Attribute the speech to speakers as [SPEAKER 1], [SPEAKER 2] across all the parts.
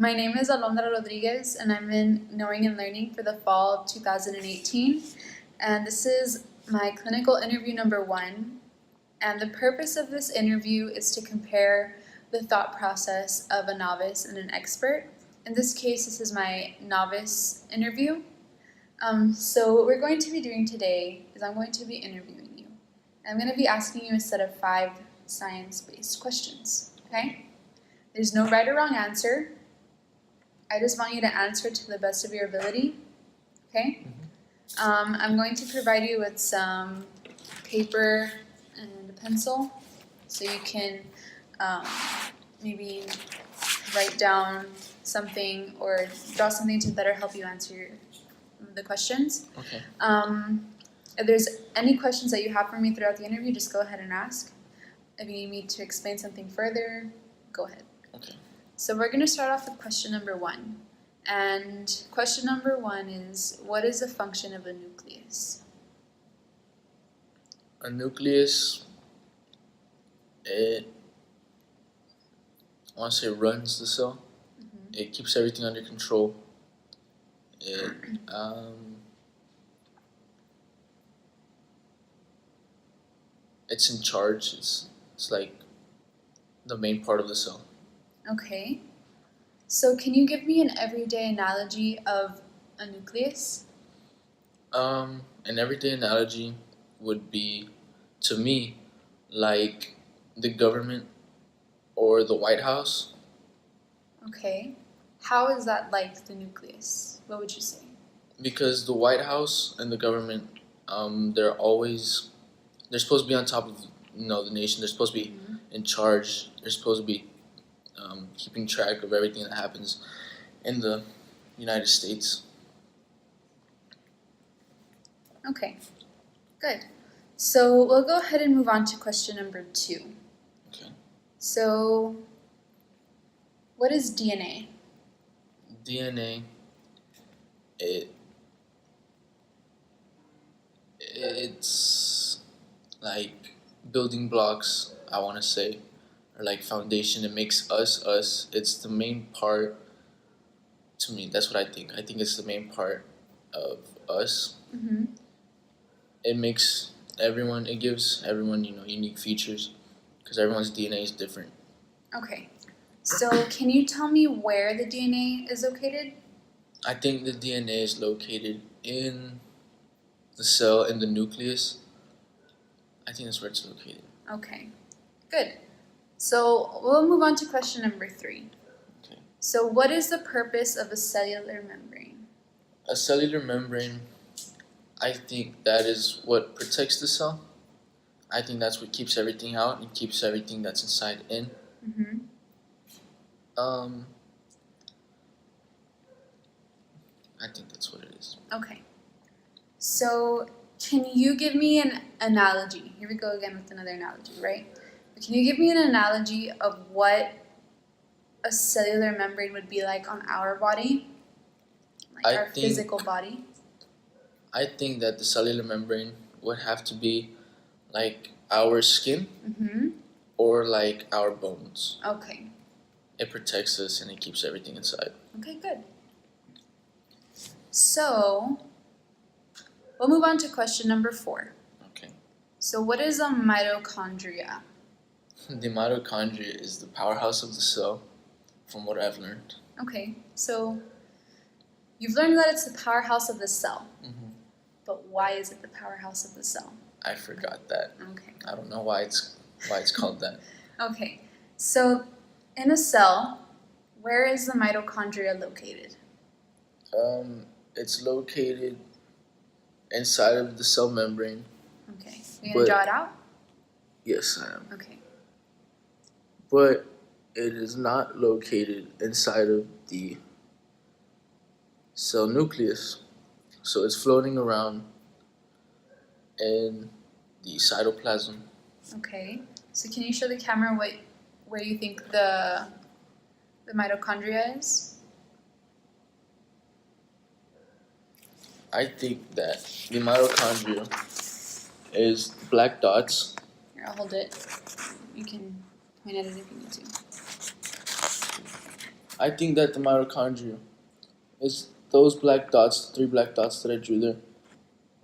[SPEAKER 1] My name is Alondra Rodriguez, and I'm in Knowing and Learning for the fall of 2018. And this is my clinical interview number 1. And the purpose of this interview is to compare the thought process of a novice and an expert. In this case, this is my novice interview. So what we're going to be doing today is I'm going to be interviewing you. And I'm going to be asking you a set of 5 science-based questions, okay? There's no right or wrong answer. I just want you to answer to the best of your ability, okay? I'm going to provide you with some paper and a pencil so you can maybe write down something or draw something to better help you answer the questions.
[SPEAKER 2] Okay.
[SPEAKER 1] If there's any questions that you have for me throughout the interview, just go ahead and ask. If you need me to explain something further, go ahead.
[SPEAKER 2] Okay.
[SPEAKER 1] So we're going to start off with question number 1. And question number 1 is, what is the function of a nucleus?
[SPEAKER 2] A nucleus, I want to say runs the cell. It keeps everything under control. It's in charge. It's like the main part of the cell.
[SPEAKER 1] Okay. So can you give me an everyday analogy of a nucleus?
[SPEAKER 2] An everyday analogy would be, to me, like the government or the White House.
[SPEAKER 1] Okay. How is that like the nucleus? What would you say?
[SPEAKER 2] Because the White House and the government, they're supposed to be on top of the nation. They're supposed to be in charge. They're supposed to be keeping track of everything that happens in the United States.
[SPEAKER 1] Okay, good. So we'll go ahead and move on to question number 2.
[SPEAKER 2] Okay.
[SPEAKER 1] So, what is DNA?
[SPEAKER 2] DNA, it's like building blocks, I want to say, or like foundation. It makes us us. It's the main part. To me, that's what I think. I think it's the main part of us. It makes everyone. It gives everyone unique features because everyone's DNA is different.
[SPEAKER 1] Okay. So can you tell me where the DNA is located?
[SPEAKER 2] I think the DNA is located in the cell, in the nucleus. I think that's where it's located.
[SPEAKER 1] Okay, good. So we'll move on to question number 3.
[SPEAKER 2] Okay.
[SPEAKER 1] So what is the purpose of a cellular membrane?
[SPEAKER 2] A cellular membrane, I think that is what protects the cell. I think that's what keeps everything out and keeps everything that's inside in. I think that's what it is.
[SPEAKER 1] Okay. So can you give me an analogy? Here we go again with another analogy, right? Can you give me an analogy of what a cellular membrane would be like on our body? Like our physical body?
[SPEAKER 2] I think that the cellular membrane would have to be like our skin or like our bones.
[SPEAKER 1] Okay.
[SPEAKER 2] It protects us and it keeps everything inside.
[SPEAKER 1] Okay, good. So we'll move on to question number 4.
[SPEAKER 2] Okay.
[SPEAKER 1] So what is a mitochondria?
[SPEAKER 2] The mitochondria is the powerhouse of the cell, from what I've learned.
[SPEAKER 1] Okay, so you've learned that it's the powerhouse of the cell. But why is it the powerhouse of the cell?
[SPEAKER 2] I forgot that.
[SPEAKER 1] Okay.
[SPEAKER 2] I don't know why it's called that.
[SPEAKER 1] Okay, so in a cell, where is the mitochondria located?
[SPEAKER 2] It's located inside of the cell membrane.
[SPEAKER 1] Okay, you gonna draw it out?
[SPEAKER 2] Yes, I am.
[SPEAKER 1] Okay.
[SPEAKER 2] But it is not located inside of the cell nucleus. So it's floating around in the cytoplasm.
[SPEAKER 1] Okay, so can you show the camera where you think the mitochondria is?
[SPEAKER 2] I think that the mitochondria is black dots.
[SPEAKER 1] Here, I'll hold it. You can point at it if you need to.
[SPEAKER 2] I think that the mitochondria is those black dots, 3 black dots that I drew there,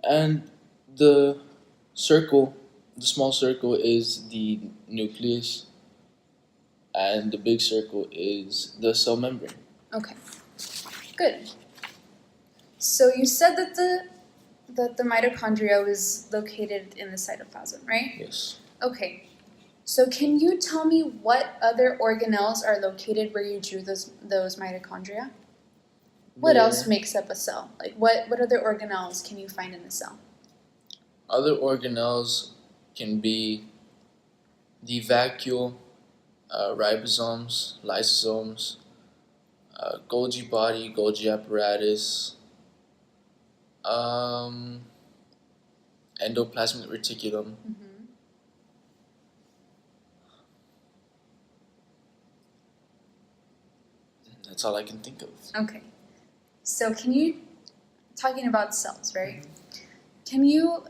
[SPEAKER 2] and the circle, the small circle is the nucleus, and the big circle is the cell membrane.
[SPEAKER 1] Okay, good. So you said that the mitochondria was located in the cytoplasm, right?
[SPEAKER 2] Yes.
[SPEAKER 1] Okay. So can you tell me what other organelles are located where you drew those mitochondria? What else makes up a cell? Like what other organelles can you find in a cell?
[SPEAKER 2] Other organelles can be the vacuole, ribosomes, lysosomes, Golgi body, Golgi apparatus, endoplasmic reticulum.
[SPEAKER 1] Mm-hmm.
[SPEAKER 2] That's all I can think of.
[SPEAKER 1] Okay. So talking about cells, right? Can you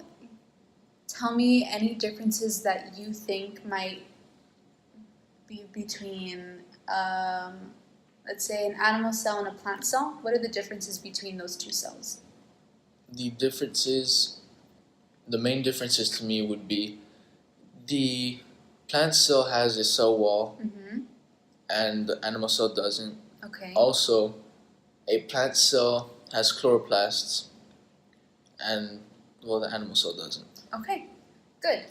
[SPEAKER 1] tell me any differences that you think might be between, let's say, an animal cell and a plant cell? What are the differences between those two cells?
[SPEAKER 2] The main differences to me would be the plant cell has a cell wall
[SPEAKER 1] Mm-hmm.
[SPEAKER 2] and the animal cell doesn't.
[SPEAKER 1] Okay.
[SPEAKER 2] Also, a plant cell has chloroplasts and, well, the animal cell doesn't.
[SPEAKER 1] Okay, good.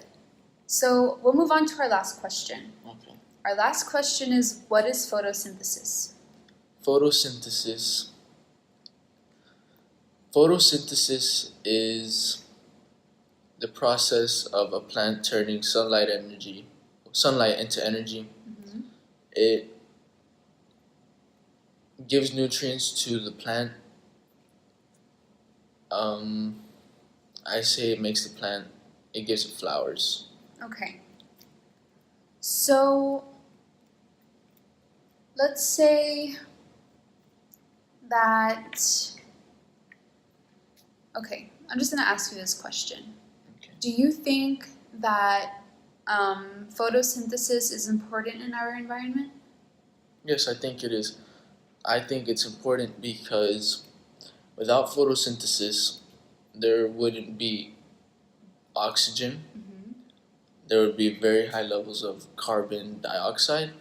[SPEAKER 1] So we'll move on to our last question.
[SPEAKER 2] Okay.
[SPEAKER 1] Our last question is, what is photosynthesis?
[SPEAKER 2] Photosynthesis. Photosynthesis is the process of a plant turning sunlight into energy.
[SPEAKER 1] Mm-hmm.
[SPEAKER 2] It gives nutrients to the plant. I say it makes the plant, it gives it flowers.
[SPEAKER 1] Okay. So let's say that, okay, I'm just going to ask you this question.
[SPEAKER 2] Okay.
[SPEAKER 1] Do you think that photosynthesis is important in our environment?
[SPEAKER 2] Yes, I think it is. I think it's important because without photosynthesis, there wouldn't be oxygen.
[SPEAKER 1] Mm-hmm.
[SPEAKER 2] There would be very high levels of carbon dioxide.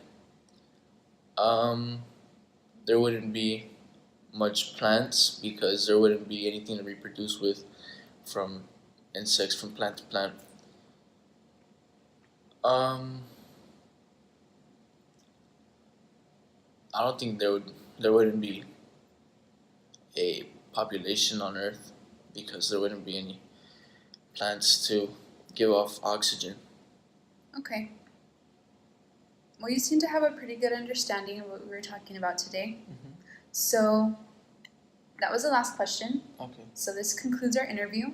[SPEAKER 2] There wouldn't be much plants because there wouldn't be anything to reproduce with from insects from plant to plant. I don't think there wouldn't be a population on Earth because there wouldn't be any plants to give off oxygen.
[SPEAKER 1] Okay. Well, you seem to have a pretty good understanding of what we were talking about today.
[SPEAKER 2] Mm-hmm.
[SPEAKER 1] So that was the last question.
[SPEAKER 2] Okay.
[SPEAKER 1] So this concludes our interview.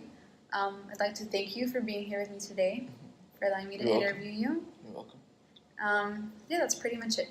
[SPEAKER 1] I'd like to thank you for being here with me today, for allowing me to
[SPEAKER 2] You're welcome.
[SPEAKER 1] interview you.
[SPEAKER 2] You're welcome.
[SPEAKER 1] Yeah, that's pretty much it.